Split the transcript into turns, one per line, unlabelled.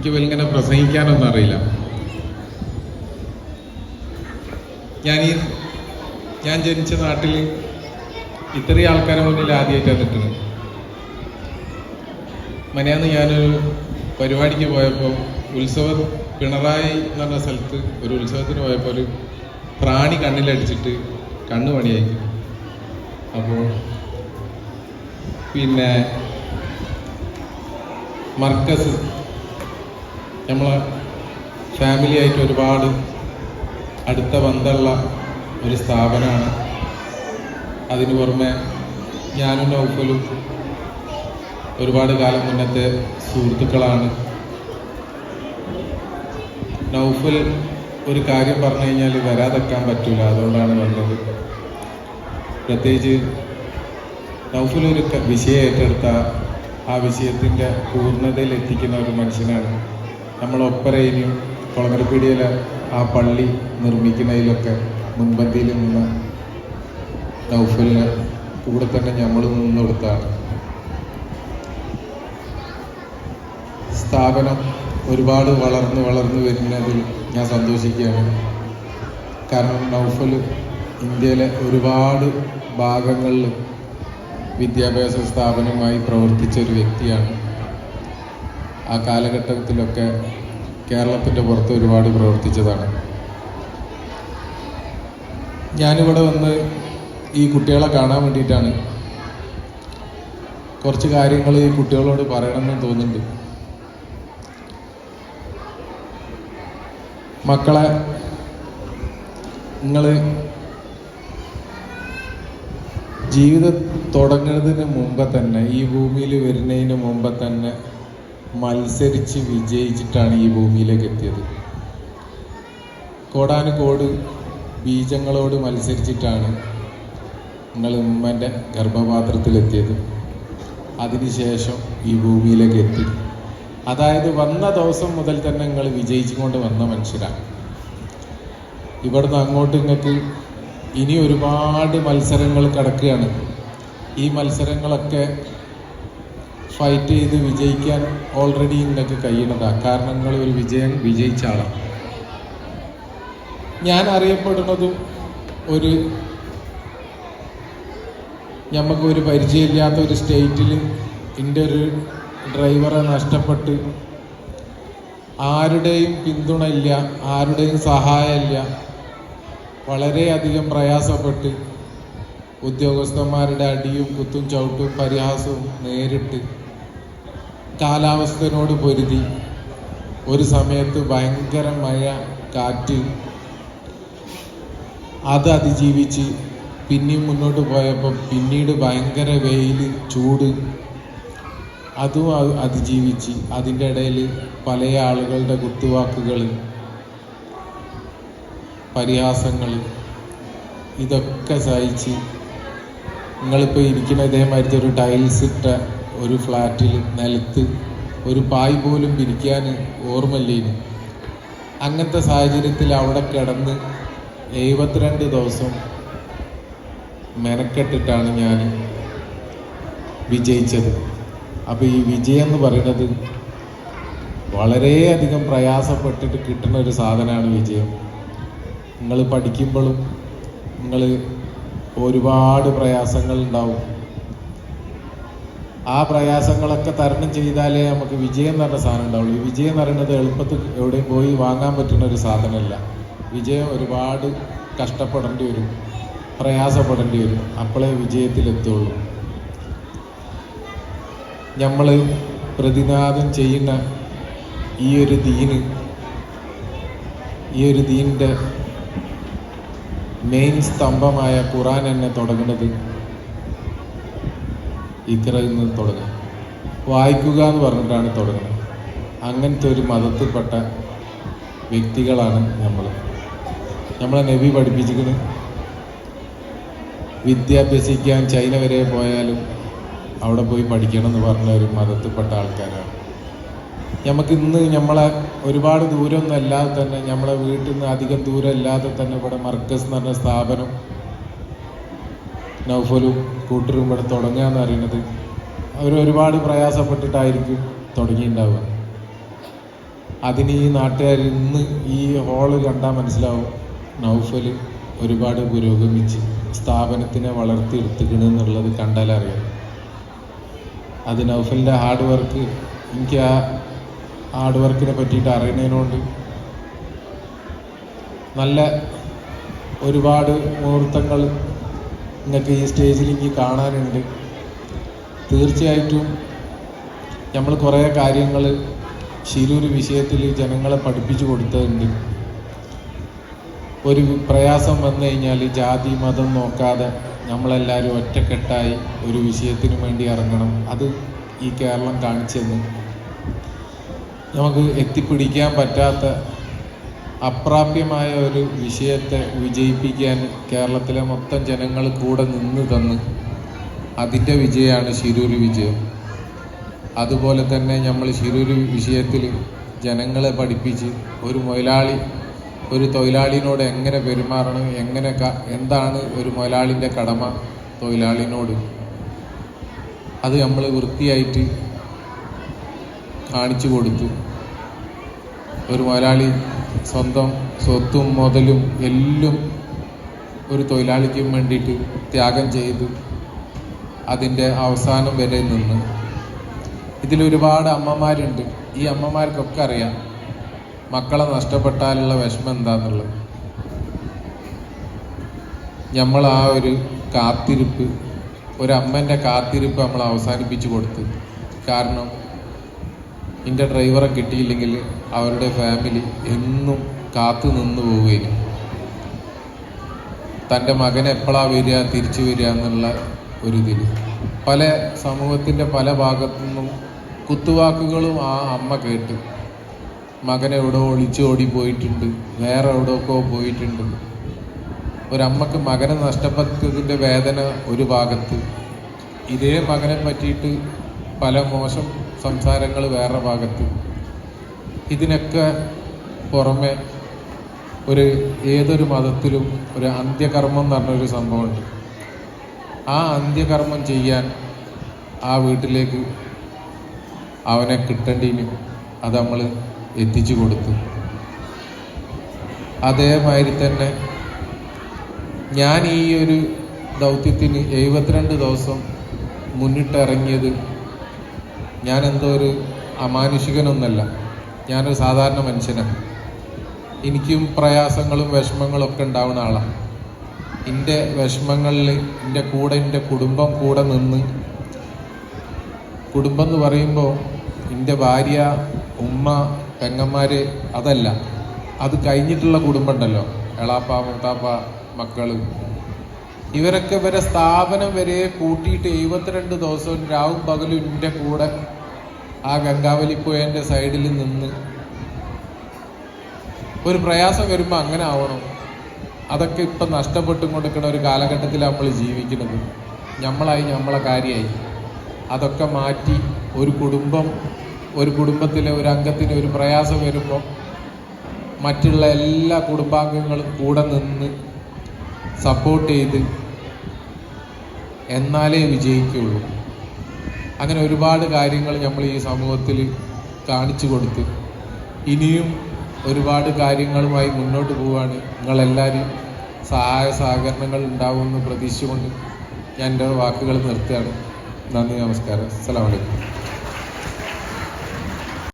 എനിക്ക് ഇങ്ങനെ പ്രസംഗിക്കാനൊന്നും അറിയില്ല. ഞാൻ ജനിച്ച നാട്ടിൽ ഇത്രയും ആൾക്കാരെ മുന്നിൽ ആദ്യമായിട്ടാണ് നിൽക്കുന്നത്. മനെയാന്ന് ഞാനൊരു പരിപാടിക്ക് പോയപ്പോൾ പിണറായി എന്ന് പറഞ്ഞ സ്ഥലത്ത് ഒരു ഉത്സവത്തിന് പോയപ്പോൾ ഒരു പ്രാണി കണ്ണിലടിച്ചിട്ട് കണ്ണ് പണിയായി. അപ്പോൾ പിന്നെ മർക്കസ് നമ്മളെ ഫാമിലിയായിട്ട് ഒരുപാട് അടുത്ത ബന്ധമുള്ള ഒരു സ്ഥാപനമാണ്. അതിന് പുറമെ ഞാനും നൗഫലും ഒരുപാട് കാലം മുന്നത്തെ സുഹൃത്തുക്കളാണ്. നൗഫൽ ഒരു കാര്യം പറഞ്ഞു കഴിഞ്ഞാൽ വരാതെക്കാൻ പറ്റില്ല, അതുകൊണ്ടാണ് വന്നത്. പ്രത്യേകിച്ച് നൗഫൽ ഒരു വിഷയം ഏറ്റെടുത്ത ആ വിഷയത്തിൻ്റെ പൂർണ്ണതയിൽ എത്തിക്കുന്ന ഒരു മനുഷ്യനാണ്. നമ്മൾ ഒപ്പരയിലും കൊളമരപ്പീടിയിലെ ആ പള്ളി നിർമ്മിക്കുന്നതിലൊക്കെ മുൻപന്തിയിൽ നിന്ന് നൗഫലിന് കൂടെ തന്നെ നമ്മൾ നിന്ന് കൊടുത്താണ്. സ്ഥാപനം ഒരുപാട് വളർന്നു വരുന്നതിൽ ഞാൻ സന്തോഷിക്കുകയാണ്. കാരണം നൗഫൽ ഇന്ത്യയിലെ ഒരുപാട് ഭാഗങ്ങളിൽ വിദ്യാഭ്യാസ സ്ഥാപനമായി പ്രവർത്തിച്ച ഒരു വ്യക്തിയാണ്. ആ കാലഘട്ടത്തിലൊക്കെ കേരളത്തിൻ്റെ പുറത്ത് ഒരുപാട് പ്രവർത്തിച്ചതാണ്. ഞാനിവിടെ വന്ന് ഈ കുട്ടികളെ കാണാൻ വേണ്ടിയിട്ടാണ്. കുറച്ച് കാര്യങ്ങൾ ഈ കുട്ടികളോട് പറയണമെന്ന് തോന്നുന്നുണ്ട്. മക്കളെ, നിങ്ങൾ ജീവിതം തുടങ്ങുന്നതിന് മുമ്പ് തന്നെ, ഈ ഭൂമിയിൽ വരുന്നതിന് മുമ്പ് തന്നെ മത്സരിച്ച് വിജയിച്ചിട്ടാണ് ഈ ഭൂമിയിലേക്ക് എത്തിയത്. കോടാനുകോട് ബീജങ്ങളോട് മത്സരിച്ചിട്ടാണ് നിങ്ങൾ ഉമ്മൻ്റെ ഗർഭപാത്രത്തിലെത്തിയത്. അതിനുശേഷം ഈ ഭൂമിയിലേക്ക് എത്തി. അതായത് വന്ന ദിവസം മുതൽ തന്നെ നിങ്ങൾ വിജയിച്ചുകൊണ്ട് വന്ന മനുഷ്യരാണ്. ഇവിടുന്ന് അങ്ങോട്ട് നിങ്ങൾക്ക് ഇനി ഒരുപാട് മത്സരങ്ങൾ കിടക്കുകയാണ്. ഈ മത്സരങ്ങളൊക്കെ ഫൈറ്റ് ചെയ്ത് വിജയിക്കാൻ ഓൾറെഡി നിങ്ങൾക്ക് കഴിയുന്നതാണ്. കാരണം നിങ്ങൾ ഒരു വിജയിച്ച ആളാണ്. ഞാൻ അറിയപ്പെടുന്നതും നമുക്കൊരു പരിചയമില്ലാത്ത ഒരു സ്റ്റേറ്റിൽ എൻ്റെ ഒരു ഡ്രൈവറെ നഷ്ടപ്പെട്ട്, ആരുടെയും പിന്തുണ ഇല്ല, ആരുടെയും സഹായമില്ല, വളരെയധികം പ്രയാസപ്പെട്ട് ഉദ്യോഗസ്ഥന്മാരുടെ അടിയും കുത്തും ചവിട്ടും പരിഹാസവും നേരിട്ട് കാലാവസ്ഥയോട് പൊരുതി ഒരു സമയത്ത് ഭയങ്കര മഴ, കാറ്റ്, അത് അതിജീവിച്ച് പിന്നെയും മുന്നോട്ട് പോയപ്പോൾ പിന്നീട് ഭയങ്കര വെയിൽ, ചൂട്, അതും അതിജീവിച്ച് അതിൻ്റെ ഇടയിൽ പല ആളുകളുടെ കുത്തുവാക്കുകൾ, പരിഹാസങ്ങൾ, ഇതൊക്കെ സഹിച്ച് നിങ്ങളിപ്പോൾ ഇരിക്കുന്ന ഇതേമാതിരത്തെ ഒരു ടൈൽസ് ഇട്ട ഒരു ഫ്ലാറ്റിൽ നിലത്ത് ഒരു പായ് പോലും പിരിക്കാൻ ഓർമ്മയില്ലേന്. അങ്ങനത്തെ സാഹചര്യത്തിൽ അവിടെ കിടന്ന് 72 ദിവസം മെനക്കെട്ടിട്ടാണ് ഞാൻ വിജയിച്ചത്. അപ്പോൾ ഈ വിജയം എന്ന് പറയുന്നത് വളരെയധികം പ്രയാസപ്പെട്ടിട്ട് കിട്ടുന്ന ഒരു സാധനമാണ് വിജയം. നിങ്ങൾ പഠിക്കുമ്പോഴും നിങ്ങൾ ഒരുപാട് പ്രയാസങ്ങൾ ഉണ്ടാവും. ആ പ്രയാസങ്ങളൊക്കെ തരണം ചെയ്താലേ നമുക്ക് വിജയം എന്ന് പറഞ്ഞ സാധനം ഉണ്ടാവുള്ളൂ. ഈ വിജയം എന്ന് പറയുന്നത് എളുപ്പത്തിൽ എവിടെയും പോയി വാങ്ങാൻ പറ്റുന്ന ഒരു സാധനമല്ല. വിജയം ഒരുപാട് കഷ്ടപ്പെടേണ്ടി വരും, പ്രയാസപ്പെടേണ്ടി വരും, അപ്പോഴേ വിജയത്തിലെത്തുള്ളൂ. നമ്മൾ പ്രതിനാദം ചെയ്യുന്ന ഈ ഒരു ദീനിൻ്റെ മെയിൻ സ്തംഭമായ ഖുർആൻ എന്നെ തുടങ്ങുന്നത് ഇഖ്റയിൽ നിന്ന് തുടങ്ങും. വായിക്കുക എന്ന് പറഞ്ഞിട്ടാണ് തുടങ്ങുന്നത്. അങ്ങനത്തെ ഒരു മതത്തിൽപ്പെട്ട വ്യക്തികളാണ് നമ്മളെ നബി പഠിപ്പിച്ചിരിക്കുന്നത്. വിദ്യാഭ്യസിക്കാൻ ചൈന വരെ പോയാലും അവിടെ പോയി പഠിക്കണം എന്ന് പറഞ്ഞ ഒരു മതത്തിൽപ്പെട്ട ആൾക്കാരാണ്. നമുക്കിന്ന് നമ്മളെ ഒരുപാട് ദൂരമൊന്നും അല്ലാതെ തന്നെ, നമ്മളെ വീട്ടിൽ നിന്ന് അധികം ദൂരം അല്ലാതെ തന്നെ ഇവിടെ മർക്കസ് എന്ന് പറഞ്ഞ സ്ഥാപനം നൗഫലും കൂട്ടരും ഇവിടെ തുടങ്ങുക എന്ന് പറയുന്നത് അവർ ഒരുപാട് പ്രയാസപ്പെട്ടിട്ടായിരിക്കും തുടങ്ങിയിട്ടുണ്ടാവുക. അതിന് ഈ നാട്ടുകാർ ഇന്ന് ഈ ഹോള് കണ്ടാൽ മനസ്സിലാവും നൗഫൽ ഒരുപാട് പുരോഗമിച്ച് സ്ഥാപനത്തിനെ വളർത്തിയെടുത്തുകണെന്നുള്ളത് കണ്ടാലറിയാം. അത് നൗഫലിൻ്റെ ഹാർഡ് വർക്ക്, എനിക്ക് ആ ഹാർഡ് വർക്കിനെ പറ്റിയിട്ട് അറിയുന്നതിനോണ്ട് നല്ല ഒരുപാട് മുഹൂർത്തങ്ങൾ നിങ്ങൾക്ക് ഈ സ്റ്റേജിൽ എനിക്ക് കാണാനുണ്ട്. തീർച്ചയായിട്ടും നമ്മൾ കുറേ കാര്യങ്ങൾ ശിരൂർ വിഷയത്തിൽ ജനങ്ങളെ പഠിപ്പിച്ചു കൊടുത്തതുണ്ട്. ഒരു പ്രയാസം വന്നു കഴിഞ്ഞാൽ ജാതി മതം നോക്കാതെ നമ്മളെല്ലാവരും ഒറ്റക്കെട്ടായി ഒരു വിഷയത്തിന് വേണ്ടി ഇറങ്ങണം. അത് ഈ കേരളം കാണിച്ചെന്ന് നമുക്ക് എത്തിപ്പിടിക്കാൻ പറ്റാത്ത അപ്രാപ്യമായ ഒരു വിഷയത്തെ വിജയിപ്പിക്കാൻ കേരളത്തിലെ മൊത്തം ജനങ്ങൾ കൂടെ നിന്ന് തന്ന് അതിൻ്റെ വിജയമാണ് ശിരൂർ വിജയം. അതുപോലെ തന്നെ നമ്മൾ ശിരൂർ വിഷയത്തിൽ ജനങ്ങളെ പഠിപ്പിച്ച് ഒരു തൊഴിലാളിനോട് എങ്ങനെ പെരുമാറണം, എന്താണ് ഒരു മുതലാളിൻ്റെ കടമ തൊഴിലാളിനോട്, അത് നമ്മൾ വൃത്തിയായിട്ട് കാണിച്ചു കൊടുത്തു. ഒരു മുതലാളി സ്വന്തം സ്വത്തും മുതലും എല്ലാം ഒരു തൊഴിലാളിക്കും വേണ്ടിയിട്ട് ത്യാഗം ചെയ്തു അതിൻ്റെ അവസാനം വരെ നിന്ന്. ഇതിലൊരുപാട് അമ്മമാരുണ്ട്. ഈ അമ്മമാർക്കൊക്കെ അറിയാം മക്കളെ നഷ്ടപ്പെട്ടാലുള്ള വിഷമം എന്താണെന്നുള്ളത്. നമ്മൾ ആ ഒരു കാത്തിരിപ്പ്, ഒരമ്മൻ്റെ കാത്തിരിപ്പ് നമ്മൾ അവസാനിപ്പിച്ചു കൊടുത്തു. കാരണം എൻ്റെ ഡ്രൈവറെ കിട്ടിയില്ലെങ്കിൽ അവരുടെ ഫാമിലി എന്നും കാത്തു നിന്ന് പോവുകയും തൻ്റെ മകൻ എപ്പോഴാണ് വരിക, തിരിച്ചു വരിക എന്നുള്ള ഒരിതിൽ പല സമൂഹത്തിൻ്റെ പല ഭാഗത്തു നിന്നും കുത്തുവാക്കുകളും ആ അമ്മ കേട്ട്. മകൻ എവിടെ ഒളിച്ചോടി പോയിട്ടുണ്ട്, വേറെ എവിടെയൊക്കെ പോയിട്ടുണ്ട്. ഒരമ്മക്ക് മകനെ നഷ്ടപ്പെട്ടതിൻ്റെ വേദന ഒരു ഭാഗത്ത്, ഇതേ മകനെ പറ്റിയിട്ട് പല മോശം സംസാരങ്ങൾ വേറെ ഭാഗത്ത്. ഇതിനൊക്കെ പുറമെ ഏതൊരു മതത്തിലും ഒരു അന്ത്യകർമ്മം എന്ന് പറഞ്ഞൊരു സംഭവമുണ്ട്. ആ അന്ത്യകർമ്മം ചെയ്യാൻ ആ വീട്ടിലേക്ക് അവനെ കിട്ടേണ്ടതിന് അത് നമ്മൾ എത്തിച്ചു കൊടുത്തു. അതേമാതിരി തന്നെ ഞാൻ ഈ ഒരു ദൗത്യത്തിന് 72 ദിവസം മുന്നിട്ടിറങ്ങിയത് ഞാൻ എന്തോ ഒരു അമാനുഷികനൊന്നല്ല. ഞാനൊരു സാധാരണ മനുഷ്യനാണ്. എനിക്കും പ്രയാസങ്ങളും വിഷമങ്ങളും ഒക്കെ ഉണ്ടാവുന്ന ആളാണ്. എൻ്റെ വിഷമങ്ങളിൽ എൻ്റെ കുടുംബം കൂടെ നിന്ന്, കുടുംബം എന്ന് പറയുമ്പോൾ എൻ്റെ ഭാര്യ, ഉമ്മ, പെങ്ങന്മാർ അതല്ല, അത് കഴിഞ്ഞിട്ടുള്ള കുടുംബം ഉണ്ടല്ലോ, എളാപ്പ, മൂത്താപ്പ, മക്കൾ, ഇവരൊക്കെ ഇവരെ സ്ഥാപനം വരെ കൂട്ടിയിട്ട് 72 ദിവസവും രാവും പകലും എൻ്റെ കൂടെ ആ ഗംഗാവലിപ്പുഴേൻ്റെ സൈഡിൽ നിന്ന്. ഒരു പ്രയാസം വരുമ്പോൾ അങ്ങനെ ആവണം. അതൊക്കെ ഇപ്പം നഷ്ടപ്പെട്ടും കൊടുക്കുന്ന ഒരു കാലഘട്ടത്തിൽ നമ്മൾ ജീവിക്കുന്നത്. നമ്മളെ കാര്യമായി അതൊക്കെ മാറ്റി ഒരു കുടുംബത്തിലെ ഒരു അംഗത്തിന് ഒരു പ്രയാസം വരുമ്പോൾ മറ്റുള്ള എല്ലാ കുടുംബാംഗങ്ങളും കൂടെ നിന്ന് സപ്പോർട്ട് ചെയ്ത് എന്നാലേ വിജയിക്കുകയുള്ളൂ. അങ്ങനെ ഒരുപാട് കാര്യങ്ങൾ നമ്മൾ ഈ സമൂഹത്തിൽ കാണിച്ചു കൊടുത്ത് ഇനിയും ഒരുപാട് കാര്യങ്ങളുമായി മുന്നോട്ട് പോവുകയാണ്. നിങ്ങളെല്ലാവരും സഹായ സഹകരണങ്ങൾ ഉണ്ടാവുമെന്ന് പ്രതീക്ഷിച്ചുകൊണ്ട് ഞാൻ എൻ്റെ വാക്കുകൾ നിർത്തുകയാണ്. നന്ദി, നമസ്കാരം, അസ്സലാമു അലൈക്കും.